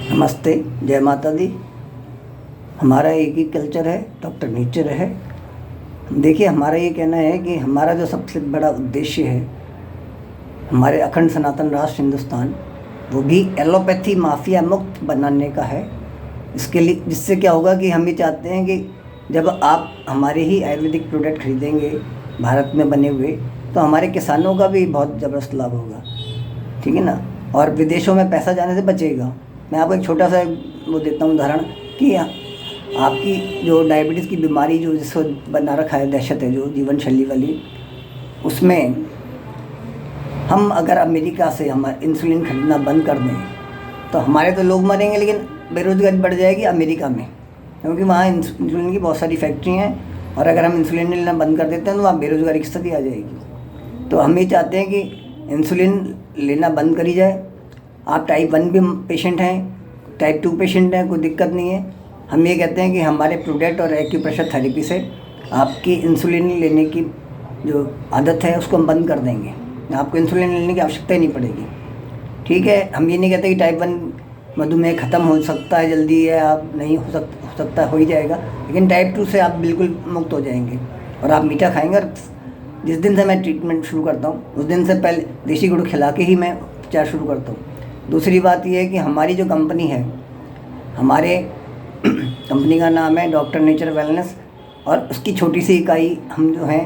नमस्ते, जय माता दी। हमारा एक ही कल्चर है, डॉक्टर नेचर है। देखिए, हमारा ये कहना है कि हमारा जो सबसे बड़ा उद्देश्य है हमारे अखंड सनातन राष्ट्र हिंदुस्तान, वो भी एलोपैथी माफिया मुक्त बनाने का है। इसके लिए जिससे क्या होगा कि हम ये चाहते हैं कि जब आप हमारे ही आयुर्वेदिक प्रोडक्ट खरीदेंगे भारत में बने हुए, तो हमारे किसानों का भी बहुत ज़बरदस्त लाभ होगा, ठीक है ना। और विदेशों में पैसा जाने से बचेगा। मैं आपको एक छोटा सा वो देता हूँ उदाहरण कि आपकी जो डायबिटीज़ की बीमारी जो जिसको बना रखा है, दहशत है जो जीवन शैली वाली, उसमें हम अगर अमेरिका से हम इंसुलिन खरीदना बंद कर दें तो हमारे तो लोग मरेंगे, लेकिन बेरोज़गारी बढ़ जाएगी अमेरिका में, क्योंकि वहाँ इंसुलिन की बहुत सारी फैक्ट्री हैं। और अगर हम इंसुलिन लेना बंद कर देते हैं तो वहाँ बेरोज़गारी की स्थिति आ जाएगी। तो हम ये चाहते हैं कि इंसुलिन लेना बंद करी जाए। आप टाइप 1 भी पेशेंट हैं, टाइप 2 पेशेंट हैं, कोई दिक्कत नहीं है। हम ये कहते हैं कि हमारे प्रोडक्ट और एक्यूप्रेशर थेरेपी से आपकी इंसुलिन लेने की जो आदत है उसको हम बंद कर देंगे। आपको इंसुलिन लेने की आवश्यकता ही नहीं पड़ेगी, ठीक है। हम ये नहीं कहते कि टाइप 1 मधुमेह ख़त्म हो सकता है जल्दी, है आप नहीं हो सकता हो ही जाएगा, लेकिन टाइप 2 से आप बिल्कुल मुक्त हो जाएंगे। और आप मीठा खाएंगे। और जिस दिन से मैं ट्रीटमेंट शुरू करता हूँ उस दिन से पहले देसी गुड़ खिला के ही मैं उपचार शुरू करता हूँ। दूसरी बात यह है कि हमारी जो कंपनी है, हमारे कंपनी का नाम है डॉक्टर नेचर वेलनेस, और उसकी छोटी सी इकाई हम जो हैं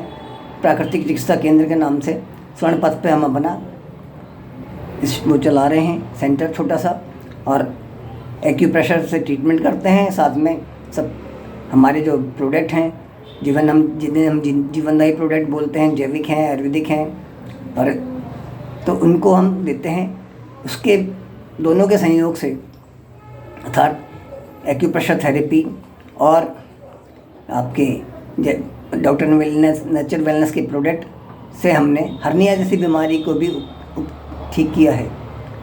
प्राकृतिक चिकित्सा केंद्र के नाम से स्वर्ण पथ पे हम अपना वो चला रहे हैं सेंटर छोटा सा, और एक्यूप्रेशर से ट्रीटमेंट करते हैं। साथ में सब हमारे जो प्रोडक्ट हैं जिन्हें हम जीवनदायी प्रोडक्ट बोलते हैं, जैविक हैं, आयुर्वेदिक हैं, और तो उनको हम देते हैं। उसके दोनों के संयोग से अर्थात एक्यूप्रेशर थेरेपी और आपके डॉक्टर नेचर वेलनेस के प्रोडक्ट से हमने हर्निया जैसी बीमारी को भी ठीक किया है।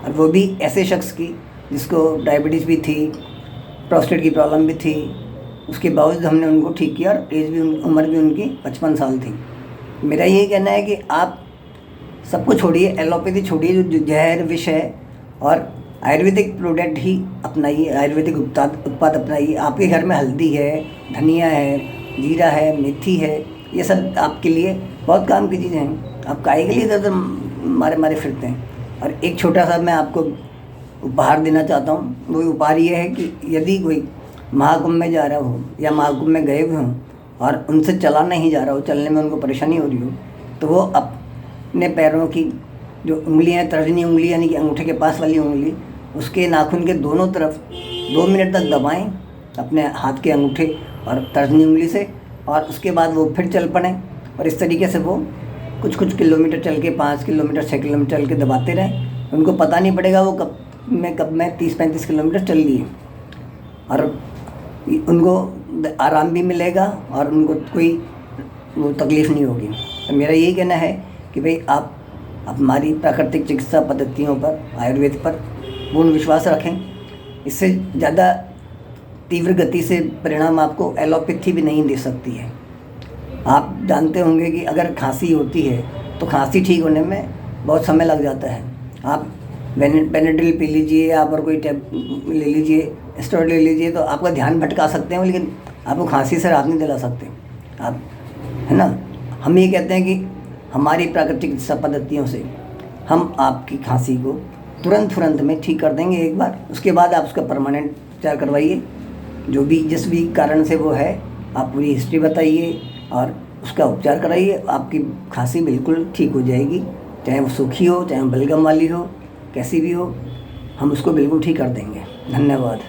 और वो भी ऐसे शख्स की जिसको डायबिटीज़ भी थी, प्रोस्टेट की प्रॉब्लम भी थी, उसके बावजूद हमने उनको ठीक किया, और एज भी उम्र भी उनकी 55 साल थी। मेरा ये कहना है कि आप सबको छोड़िए, एलोपैथी छोड़िए जो जहर विष है, और आयुर्वेदिक प्रोडक्ट ही अपनाइए, आयुर्वेदिक उत्पाद अपनाइए। आपके घर में हल्दी है, धनिया है, जीरा है, मेथी है, ये सब आपके लिए बहुत काम की चीज़ें हैं। आप काहे के लिए ज़्यादा मारे फिरते हैं। और एक छोटा सा मैं आपको उपहार देना चाहता हूँ। वो उपहार ये है कि यदि कोई महाकुंभ में जा रहा हो या महाकुंभ में गए हुए हों और उनसे चला नहीं जा रहा हो, चलने में उनको परेशानी हो रही हो, तो वो अपने पैरों की जो उंगलियां हैं, तर्जनी उंगली यानी कि अंगूठे के पास वाली उंगली, उसके नाखून के दोनों तरफ 2 मिनट तक दबाएं अपने हाथ के अंगूठे और तर्जनी उंगली से, और उसके बाद वो फिर चल पड़ें। और इस तरीके से वो कुछ किलोमीटर चल के, 5 किलोमीटर 6 किलोमीटर चल के दबाते रहें। उनको पता नहीं पड़ेगा वो कब में 30-35 किलोमीटर चल लिए, और उनको आराम भी मिलेगा और उनको कोई वो तकलीफ़ नहीं होगी। तो मेरा यही कहना है कि भाई आप हमारी प्राकृतिक चिकित्सा पद्धतियों पर, आयुर्वेद पर पूर्ण विश्वास रखें। इससे ज़्यादा तीव्र गति से परिणाम आपको एलोपैथी भी नहीं दे सकती है। आप जानते होंगे कि अगर खांसी होती है तो खांसी ठीक होने में बहुत समय लग जाता है। आप बेनाड्रिल पी लीजिए, आप और कोई टैब ले लीजिए, स्टेरॉइड ले लीजिए, तो आपका ध्यान भटका सकते हैं, लेकिन आपको खांसी से राहत नहीं दिला सकते आप, है ना। हम ये कहते हैं कि हमारी प्राकृतिक चिकित्सा पद्धतियों से हम आपकी खांसी को तुरंत में ठीक कर देंगे एक बार। उसके बाद आप उसका परमानेंट उपचार करवाइए। जो भी जिस भी कारण से वो है, आप पूरी हिस्ट्री बताइए और उसका उपचार कराइए। आपकी खांसी बिल्कुल ठीक हो जाएगी, चाहे वो सूखी हो, चाहे वो बलगम वाली हो, कैसी भी हो, हम उसको बिल्कुल ठीक कर देंगे। धन्यवाद।